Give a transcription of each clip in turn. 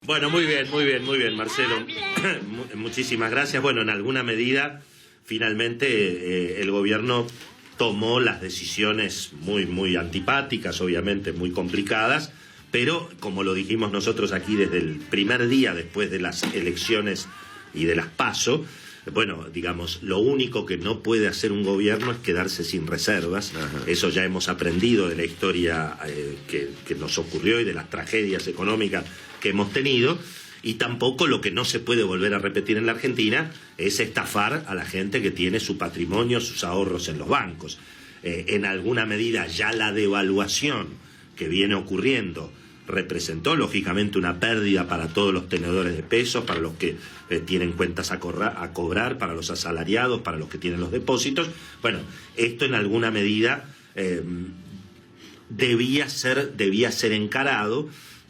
Bueno, muy bien, Marcelo. Muchísimas gracias. Bueno, en alguna medida, finalmente, el gobierno tomó las decisiones muy antipáticas, obviamente, muy complicadas, pero, como lo dijimos nosotros aquí desde el primer día después de las elecciones y de las PASO, bueno, digamos, lo único que no puede hacer un gobierno es quedarse sin reservas. Ajá. Eso ya hemos aprendido de la historia que nos ocurrió y de las tragedias económicas que hemos tenido. Y tampoco lo que no se puede volver a repetir en la Argentina es estafar a la gente que tiene su patrimonio, sus ahorros en los bancos. En alguna medida ya la devaluación que viene ocurriendo representó lógicamente una pérdida para todos los tenedores de pesos, para los que tienen cuentas a cobrar, para los asalariados, para los que tienen los depósitos. Bueno, esto en alguna medida debía ser encarado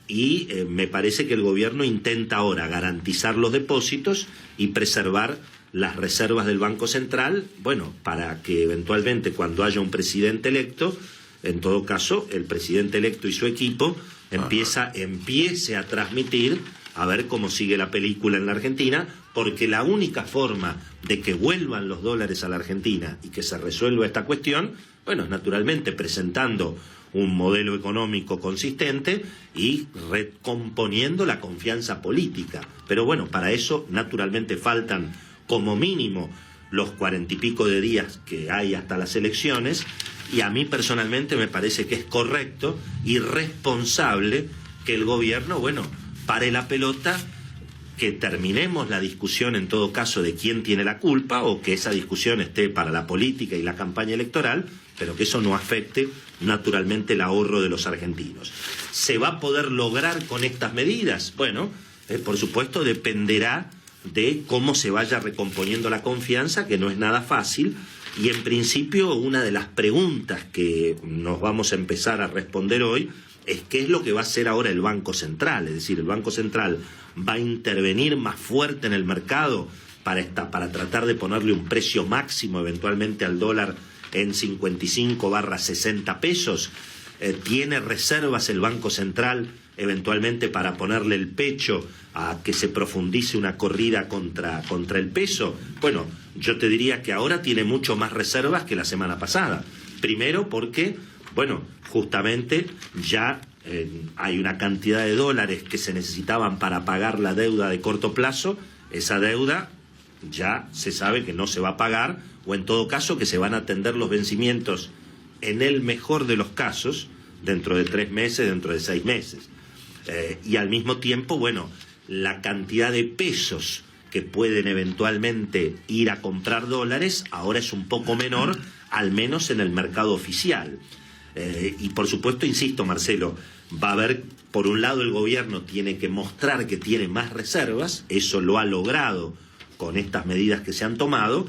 y me parece que el gobierno intenta ahora garantizar los depósitos y preservar las reservas del Banco Central, bueno, para que eventualmente cuando haya un presidente electo, en todo caso, el presidente electo y su equipo empiece a transmitir a ver cómo sigue la película en la Argentina, porque la única forma de que vuelvan los dólares a la Argentina y que se resuelva esta cuestión, bueno, es naturalmente presentando un modelo económico consistente y recomponiendo la confianza política. Pero bueno, para eso naturalmente faltan como mínimo los 40 y pico de días que hay hasta las elecciones, y a mí personalmente me parece que es correcto y responsable que el gobierno, bueno, pare la pelota, que terminemos la discusión en todo caso de quién tiene la culpa, o que esa discusión esté para la política y la campaña electoral, pero que eso no afecte naturalmente el ahorro de los argentinos. ¿Se va a poder lograr con estas medidas? Bueno, por supuesto dependerá de cómo se vaya recomponiendo la confianza, que no es nada fácil, y en principio una de las preguntas que nos vamos a empezar a responder hoy es qué es lo que va a hacer ahora el Banco Central. Es decir, el Banco Central va a intervenir más fuerte en el mercado para tratar de ponerle un precio máximo eventualmente al dólar en 55/60 pesos. ¿Tiene reservas el Banco Central eventualmente para ponerle el pecho a que se profundice una corrida contra el peso? Bueno, yo te diría que ahora tiene mucho más reservas que la semana pasada. Primero porque, bueno, justamente ya hay una cantidad de dólares que se necesitaban para pagar la deuda de corto plazo. Esa deuda ya se sabe que no se va a pagar, o en todo caso que se van a atender los vencimientos en el mejor de los casos dentro de 3 meses, dentro de 6 meses. Y al mismo tiempo, bueno, la cantidad de pesos que pueden eventualmente ir a comprar dólares ahora es un poco menor, al menos en el mercado oficial. Y por supuesto, insisto, Marcelo, va a haber, por un lado, el gobierno tiene que mostrar que tiene más reservas, eso lo ha logrado con estas medidas que se han tomado,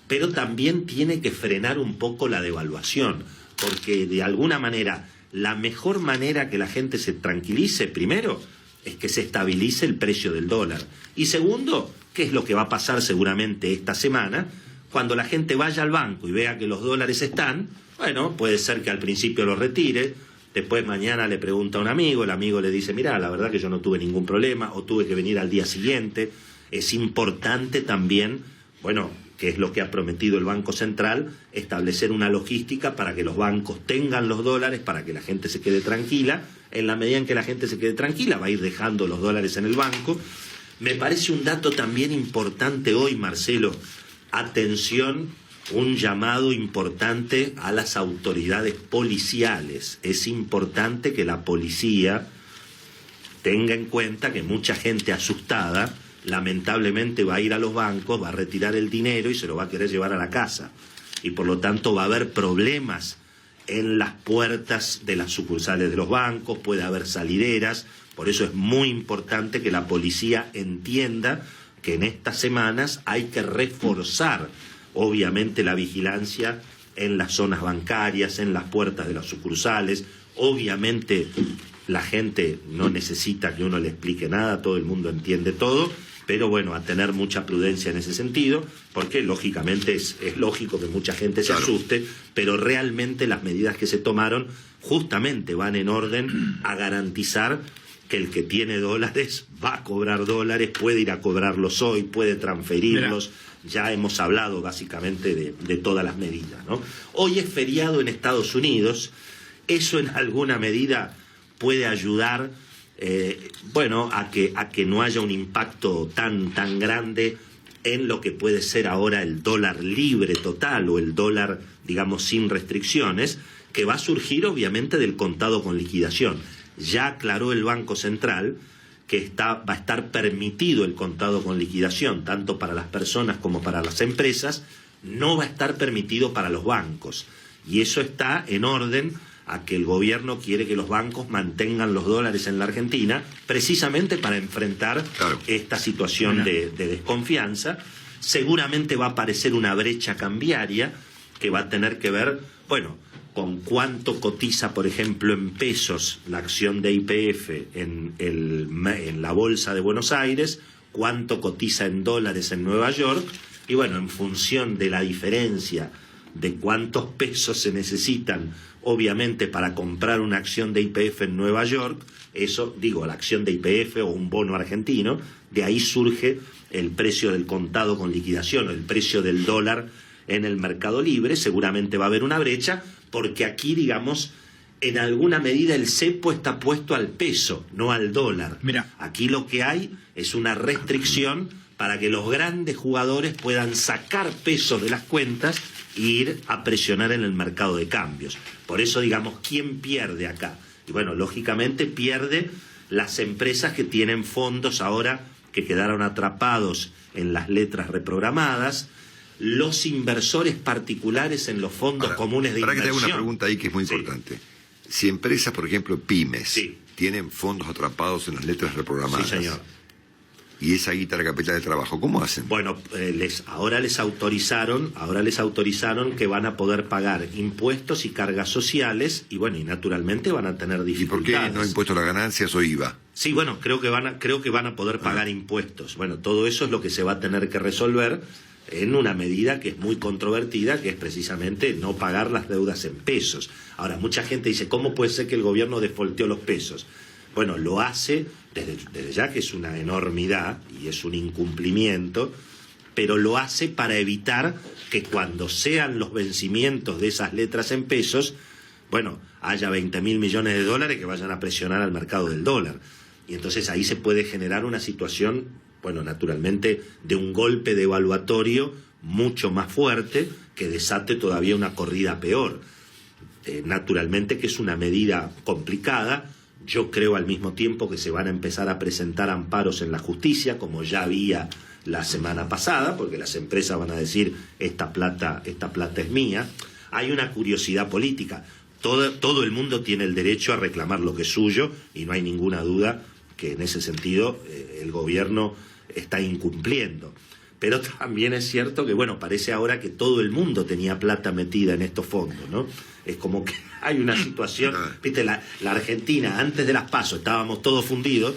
pero también tiene que frenar un poco la devaluación, porque de alguna manera la mejor manera que la gente se tranquilice, primero, es que se estabilice el precio del dólar. Y segundo, ¿qué es lo que va a pasar seguramente esta semana? Cuando la gente vaya al banco y vea que los dólares están, bueno, puede ser que al principio los retire, después mañana le pregunta a un amigo, el amigo le dice, mirá, la verdad que yo no tuve ningún problema, o tuve que venir al día siguiente. Es importante también, bueno, que es lo que ha prometido el Banco Central, establecer una logística para que los bancos tengan los dólares, para que la gente se quede tranquila. En la medida en que la gente se quede tranquila, va a ir dejando los dólares en el banco. Me parece un dato también importante hoy, Marcelo. Atención, un llamado importante a las autoridades policiales. Es importante que la policía tenga en cuenta que mucha gente asustada lamentablemente va a ir a los bancos, va a retirar el dinero y se lo va a querer llevar a la casa. Y por lo tanto va a haber problemas en las puertas de las sucursales de los bancos, puede haber salideras. Por eso es muy importante que la policía entienda que en estas semanas hay que reforzar, obviamente, la vigilancia en las zonas bancarias, en las puertas de las sucursales. Obviamente la gente no necesita que uno le explique nada, todo el mundo entiende todo, pero bueno, a tener mucha prudencia en ese sentido, porque lógicamente es lógico que mucha gente se asuste, pero realmente las medidas que se tomaron justamente van en orden a garantizar que el que tiene dólares va a cobrar dólares, puede ir a cobrarlos hoy, puede transferirlos. Ya hemos hablado básicamente de todas las medidas, ¿no? Hoy es feriado en Estados Unidos, eso en alguna medida puede ayudar, a que no haya un impacto tan grande en lo que puede ser ahora el dólar libre total o el dólar, digamos, sin restricciones, que va a surgir obviamente del contado con liquidación. Ya aclaró el Banco Central que va a estar permitido el contado con liquidación, tanto para las personas como para las empresas, no va a estar permitido para los bancos. Y eso está en orden a que el gobierno quiere que los bancos mantengan los dólares en la Argentina, precisamente para enfrentar esta situación de desconfianza. Seguramente va a aparecer una brecha cambiaria que va a tener que ver, con cuánto cotiza, por ejemplo, en pesos la acción de YPF en la Bolsa de Buenos Aires, cuánto cotiza en dólares en Nueva York, y en función de la diferencia de cuántos pesos se necesitan, obviamente, para comprar una acción de YPF en Nueva York, la acción de YPF o un bono argentino, de ahí surge el precio del contado con liquidación, o el precio del dólar en el mercado libre. Seguramente va a haber una brecha, porque aquí, digamos, en alguna medida el cepo está puesto al peso, no al dólar. Aquí lo que hay es una restricción para que los grandes jugadores puedan sacar pesos de las cuentas e ir a presionar en el mercado de cambios. Por eso, digamos, ¿quién pierde acá? Y lógicamente pierde las empresas que tienen fondos ahora que quedaron atrapados en las letras reprogramadas, los inversores particulares en los fondos comunes de inversión. Para que te haga una pregunta ahí que es muy importante. Si empresas, por ejemplo, pymes, tienen fondos atrapados en las letras reprogramadas, sí, señor, y esa guita de capital de trabajo, ¿cómo hacen? Ahora les autorizaron que van a poder pagar impuestos y cargas sociales, y naturalmente van a tener dificultades. ¿Y por qué no impuesto a las ganancias o IVA? Sí, creo que van a poder pagar impuestos. Todo eso es lo que se va a tener que resolver en una medida que es muy controvertida, que es precisamente no pagar las deudas en pesos. Ahora, mucha gente dice, ¿cómo puede ser que el gobierno defolteó los pesos? Lo hace desde ya, que es una enormidad y es un incumplimiento, pero lo hace para evitar que cuando sean los vencimientos de esas letras en pesos, haya 20.000 millones de dólares que vayan a presionar al mercado del dólar. Y entonces ahí se puede generar una situación, naturalmente, de un golpe devaluatorio mucho más fuerte que desate todavía una corrida peor. Naturalmente que es una medida complicada. Yo creo al mismo tiempo que se van a empezar a presentar amparos en la justicia, como ya había la semana pasada, porque las empresas van a decir, esta plata es mía. Hay una curiosidad política. Todo el mundo tiene el derecho a reclamar lo que es suyo, y no hay ninguna duda que en ese sentido el gobierno está incumpliendo. Pero también es cierto que, parece ahora que todo el mundo tenía plata metida en estos fondos, ¿no? Es como que hay una situación, viste, la Argentina, antes de las PASO estábamos todos fundidos,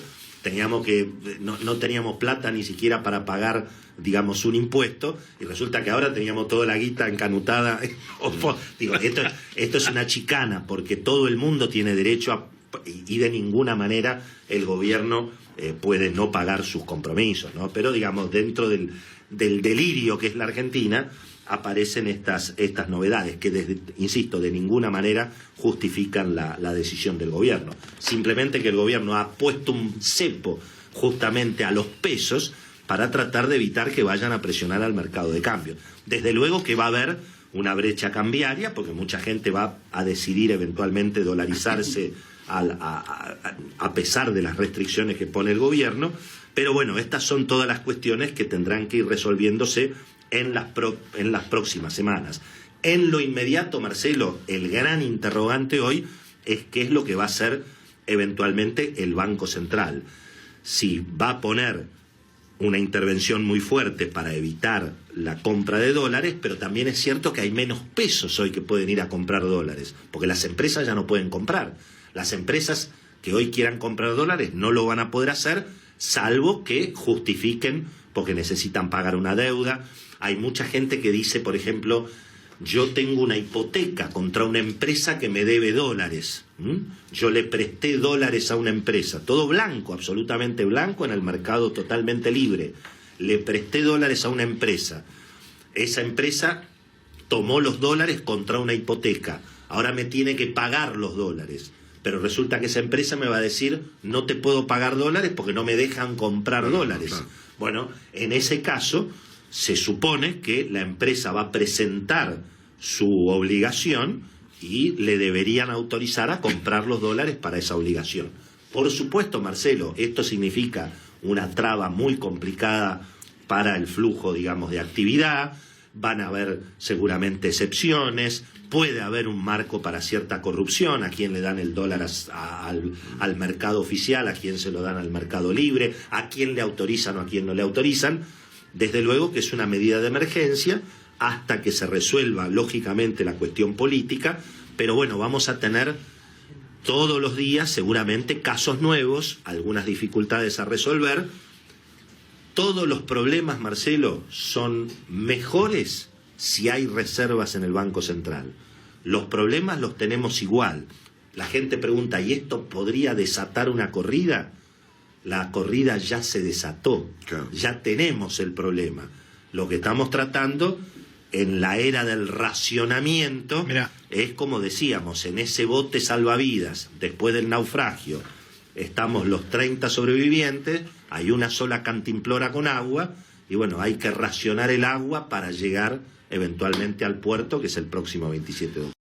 no teníamos plata ni siquiera para pagar, digamos, un impuesto, y resulta que ahora teníamos toda la guita encanutada. Esto es una chicana, porque todo el mundo tiene derecho y de ninguna manera el gobierno puede no pagar sus compromisos, ¿no? Pero, digamos, dentro del delirio que es la Argentina, aparecen estas novedades que, insisto, de ninguna manera justifican la decisión del gobierno. Simplemente que el gobierno ha puesto un cepo justamente a los pesos para tratar de evitar que vayan a presionar al mercado de cambio. Desde luego que va a haber una brecha cambiaria, porque mucha gente va a decidir eventualmente dolarizarse a pesar de las restricciones que pone el gobierno, pero estas son todas las cuestiones que tendrán que ir resolviéndose en las próximas semanas. En lo inmediato, Marcelo, el gran interrogante hoy es qué es lo que va a hacer eventualmente el Banco Central. Si va a poner una intervención muy fuerte para evitar la compra de dólares, pero también es cierto que hay menos pesos hoy que pueden ir a comprar dólares, porque las empresas ya no pueden comprar. Las empresas que hoy quieran comprar dólares no lo van a poder hacer, salvo que justifiquen porque necesitan pagar una deuda. Hay mucha gente que dice, por ejemplo, yo tengo una hipoteca contra una empresa que me debe dólares. Yo le presté dólares a una empresa, todo blanco, absolutamente blanco, en el mercado totalmente libre. Le presté dólares a una empresa. Esa empresa tomó los dólares contra una hipoteca. Ahora me tiene que pagar los dólares. Pero resulta que esa empresa me va a decir, no te puedo pagar dólares porque no me dejan comprar dólares. Claro. Bueno, en ese caso se supone que la empresa va a presentar su obligación y le deberían autorizar a comprar los dólares para esa obligación. Por supuesto, Marcelo, esto significa una traba muy complicada para el flujo, digamos, de actividad. Van a haber seguramente excepciones, puede haber un marco para cierta corrupción, a quién le dan el dólar al mercado oficial, a quién se lo dan al mercado libre, a quién le autorizan o a quién no le autorizan. Desde luego que es una medida de emergencia hasta que se resuelva lógicamente la cuestión política, pero bueno, vamos a tener todos los días seguramente casos nuevos, algunas dificultades a resolver. Todos los problemas, Marcelo, son mejores si hay reservas en el Banco Central. Los problemas los tenemos igual. La gente pregunta, ¿y esto podría desatar una corrida? La corrida ya se desató, claro. Ya tenemos el problema. Lo que estamos tratando en la era del racionamiento es, como decíamos, en ese bote salvavidas, después del naufragio, estamos los 30 sobrevivientes, hay una sola cantimplora con agua, y bueno, hay que racionar el agua para llegar eventualmente al puerto, que es el próximo 27 de octubre.